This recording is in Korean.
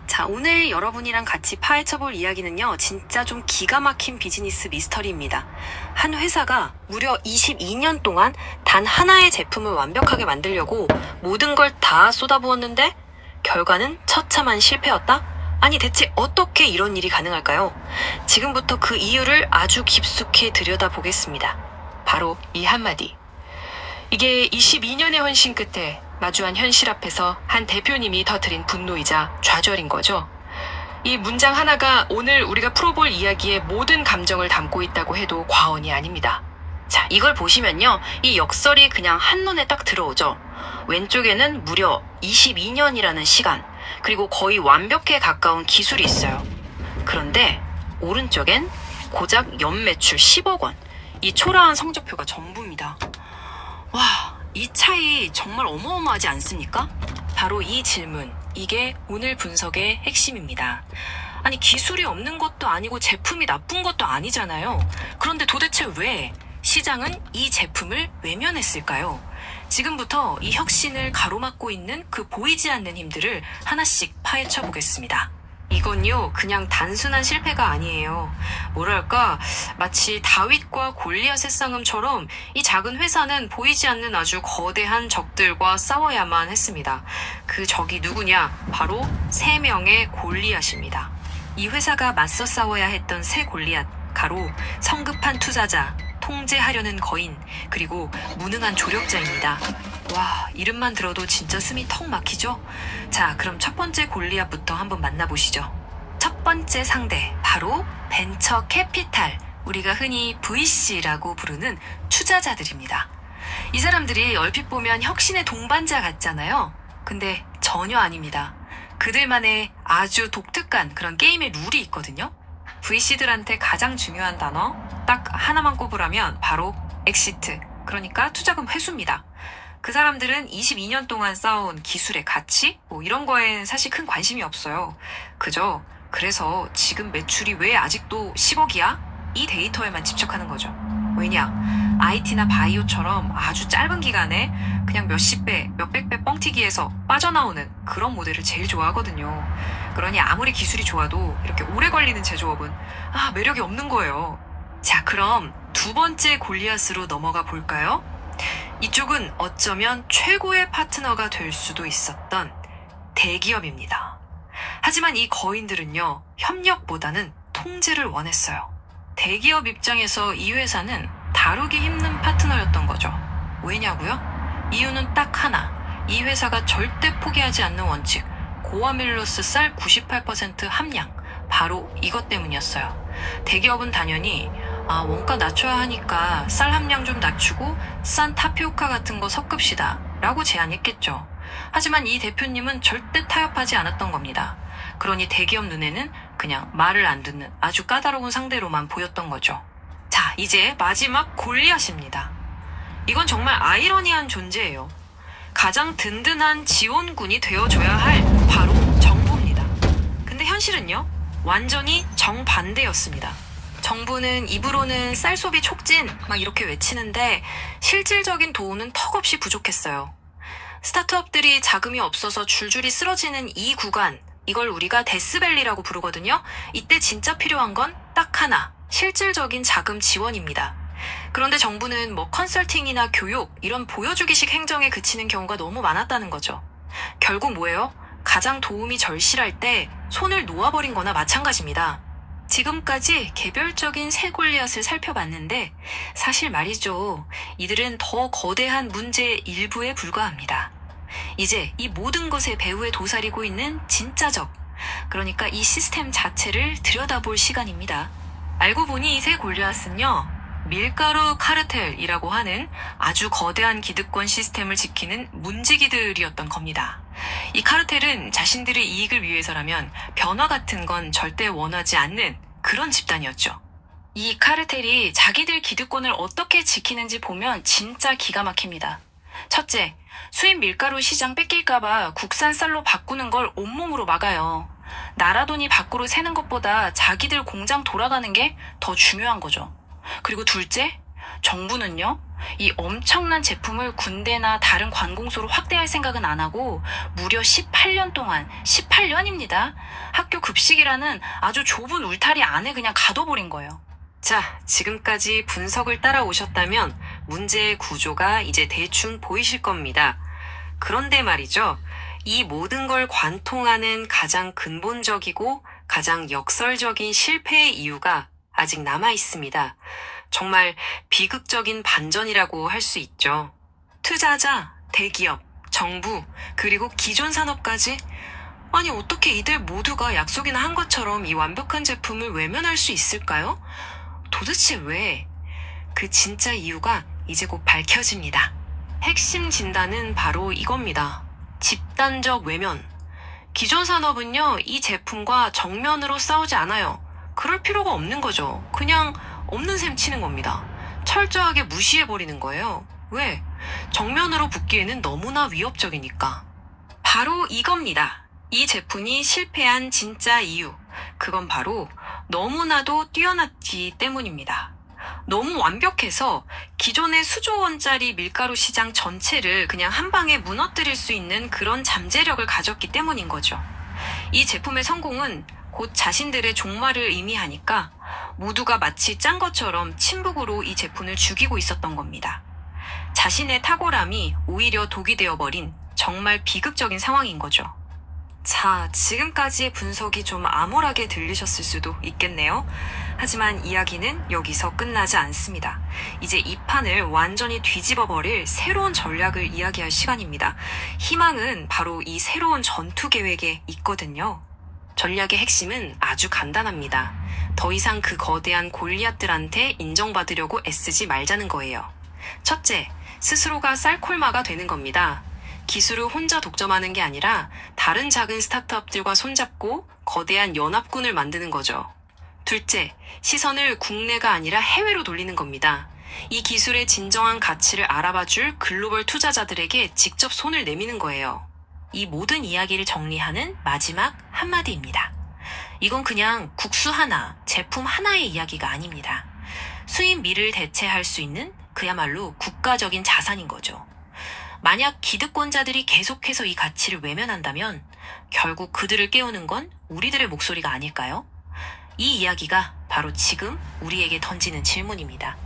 자, 오늘 여러분이랑 같이 파헤쳐볼 이야기는요, 진짜 좀 기가 막힌 비즈니스 미스터리입니다. 한 회사가 무려 22년 동안 단 하나의 제품을 완벽하게 만들려고 모든 걸 다 쏟아부었는데 결과는 처참한 실패였다? 아니, 대체 어떻게 이런 일이 가능할까요? 지금부터 그 이유를 아주 깊숙이 들여다보겠습니다. 바로 이 한마디. 이게 22년의 헌신 끝에 마주한 현실 앞에서 한 대표님이 터뜨린 분노이자 좌절인 거죠. 이 문장 하나가 오늘 우리가 풀어볼 이야기의 모든 감정을 담고 있다고 해도 과언이 아닙니다. 자, 이걸 보시면요, 이 역설이 그냥 한눈에 딱 들어오죠. 왼쪽에는 무려 22년이라는 시간, 그리고 거의 완벽에 가까운 기술이 있어요. 그런데 오른쪽엔 고작 연매출 10억 원, 이 초라한 성적표가 전부입니다. 와, 이 차이 정말 어마어마하지 않습니까? 바로 이 질문, 이게 오늘 분석의 핵심입니다. 아니, 기술이 없는 것도 아니고 제품이 나쁜 것도 아니잖아요. 그런데 도대체 왜 시장은 이 제품을 외면했을까요? 지금부터 이 혁신을 가로막고 있는 그 보이지 않는 힘들을 하나씩 파헤쳐 보겠습니다. 이건요, 그냥 단순한 실패가 아니에요. 뭐랄까, 마치 다윗과 골리앗의 싸움처럼 이 작은 회사는 보이지 않는 아주 거대한 적들과 싸워야만 했습니다. 그 적이 누구냐? 바로 3명의 골리앗입니다. 이 회사가 맞서 싸워야 했던 세 골리앗, 가로 성급한 투자자, 통제하려는 거인, 그리고 무능한 조력자입니다. 와, 이름만 들어도 진짜 숨이 턱 막히죠? 자, 그럼 첫 번째 골리앗부터 한번 만나보시죠. 첫 번째 상대, 바로 벤처 캐피탈, 우리가 흔히 VC라고 부르는 투자자들입니다. 이 사람들이 얼핏 보면 혁신의 동반자 같잖아요. 근데 전혀 아닙니다. 그들만의 아주 독특한 그런 게임의 룰이 있거든요. VC들한테 가장 중요한 단어 딱 하나만 꼽으라면 바로 엑시트, 그러니까 투자금 회수입니다. 그 사람들은 22년 동안 쌓아온 기술의 가치? 이런 거엔 사실 큰 관심이 없어요. 그래서 지금 매출이 왜 아직도 10억이야? 이 데이터에만 집착하는 거죠. 왜냐? IT나 바이오처럼 아주 짧은 기간에 그냥 몇십 배, 몇백 배 뻥튀기해서 빠져나오는 그런 모델을 제일 좋아하거든요. 그러니 아무리 기술이 좋아도 이렇게 오래 걸리는 제조업은 매력이 없는 거예요. 자, 그럼 두 번째 골리앗으로 넘어가 볼까요? 이쪽은 어쩌면 최고의 파트너가 될 수도 있었던 대기업입니다. 하지만 이 거인들은요, 협력보다는 통제를 원했어요. 대기업 입장에서 이 회사는 다루기 힘든 파트너였던 거죠. 왜냐고요? 이유는 딱 하나. 이 회사가 절대 포기하지 않는 원칙, 고아밀로스 쌀 98% 함량, 바로 이것 때문이었어요. 대기업은 당연히 원가 낮춰야 하니까 쌀 함량 좀 낮추고 싼 타피오카 같은 거 섞읍시다 라고 제안했겠죠. 하지만 이 대표님은 절대 타협하지 않았던 겁니다. 그러니 대기업 눈에는 그냥 말을 안 듣는 아주 까다로운 상대로만 보였던 거죠. 자, 이제 마지막 골리앗입니다. 이건 정말 아이러니한 존재예요. 가장 든든한 지원군이 되어줘야 할 바로 정부입니다. 근데 현실은요, 완전히 정반대였습니다. 정부는 입으로는 쌀 소비 촉진 막 이렇게 외치는데 실질적인 도움은 턱없이 부족했어요. 스타트업들이 자금이 없어서 줄줄이 쓰러지는 이 구간, 이걸 우리가 데스밸리라고 부르거든요. 이때 진짜 필요한 건 딱 하나, 실질적인 자금 지원입니다. 그런데 정부는 컨설팅이나 교육, 이런 보여주기식 행정에 그치는 경우가 너무 많았다는 거죠. 결국 뭐예요? 가장 도움이 절실할 때 손을 놓아버린 거나 마찬가지입니다. 지금까지 개별적인 세 골리앗을 살펴봤는데 사실 말이죠, 이들은 더 거대한 문제의 일부에 불과합니다. 이제 이 모든 것의 배후에 도사리고 있는 진짜 적, 그러니까 이 시스템 자체를 들여다볼 시간입니다. 알고 보니 이 세 골리앗은요, 밀가루 카르텔이라고 하는 아주 거대한 기득권 시스템을 지키는 문지기들이었던 겁니다. 이 카르텔은 자신들의 이익을 위해서라면 변화 같은 건 절대 원하지 않는 그런 집단이었죠. 이 카르텔이 자기들 기득권을 어떻게 지키는지 보면 진짜 기가 막힙니다. 첫째, 수입 밀가루 시장 뺏길까봐 국산 쌀로 바꾸는 걸 온몸으로 막아요. 나라 돈이 밖으로 새는 것보다 자기들 공장 돌아가는 게 더 중요한 거죠. 그리고 둘째, 정부는요? 이 엄청난 제품을 군대나 다른 관공서로 확대할 생각은 안 하고 무려 18년 동안, 18년입니다. 학교 급식이라는 아주 좁은 울타리 안에 그냥 가둬버린 거예요. 자, 지금까지 분석을 따라오셨다면 문제의 구조가 이제 대충 보이실 겁니다. 그런데 말이죠. 이 모든 걸 관통하는 가장 근본적이고 가장 역설적인 실패의 이유가 아직 남아 있습니다. 정말 비극적인 반전이라고 할 수 있죠. 투자자, 대기업, 정부, 그리고 기존 산업까지? 아니, 어떻게 이들 모두가 약속이나 한 것처럼 이 완벽한 제품을 외면할 수 있을까요? 도대체 왜? 그 진짜 이유가 이제 곧 밝혀집니다. 핵심 진단은 바로 이겁니다. 집단적 외면. 기존 산업은요, 이 제품과 정면으로 싸우지 않아요. 그럴 필요가 없는 거죠. 그냥 없는 셈 치는 겁니다. 철저하게 무시해버리는 거예요. 왜? 정면으로 붙기에는 너무나 위협적이니까. 바로 이겁니다. 이 제품이 실패한 진짜 이유. 그건 바로 너무나도 뛰어났기 때문입니다. 너무 완벽해서 기존의 수조 원짜리 밀가루 시장 전체를 그냥 한 방에 무너뜨릴 수 있는 그런 잠재력을 가졌기 때문인 거죠. 이 제품의 성공은 곧 자신들의 종말을 의미하니까 모두가 마치 짠 것처럼 침묵으로 이 제품을 죽이고 있었던 겁니다. 자신의 탁월함이 오히려 독이 되어버린 정말 비극적인 상황인 거죠. 자, 지금까지의 분석이 좀 암울하게 들리셨을 수도 있겠네요. 하지만 이야기는 여기서 끝나지 않습니다. 이제 이 판을 완전히 뒤집어버릴 새로운 전략을 이야기할 시간입니다. 희망은 바로 이 새로운 전투 계획에 있거든요. 전략의 핵심은 아주 간단합니다. 더 이상 그 거대한 골리앗들한테 인정받으려고 애쓰지 말자는 거예요. 첫째, 스스로가 쌀콜마가 되는 겁니다. 기술을 혼자 독점하는 게 아니라 다른 작은 스타트업들과 손잡고 거대한 연합군을 만드는 거죠. 둘째, 시선을 국내가 아니라 해외로 돌리는 겁니다. 이 기술의 진정한 가치를 알아봐줄 글로벌 투자자들에게 직접 손을 내미는 거예요. 이 모든 이야기를 정리하는 마지막 한마디입니다. 이건 그냥 국수 하나, 제품 하나의 이야기가 아닙니다. 수입 밀을 대체할 수 있는 그야말로 국가적인 자산인 거죠. 만약 기득권자들이 계속해서 이 가치를 외면한다면 결국 그들을 깨우는 건 우리들의 목소리가 아닐까요? 이 이야기가 바로 지금 우리에게 던지는 질문입니다.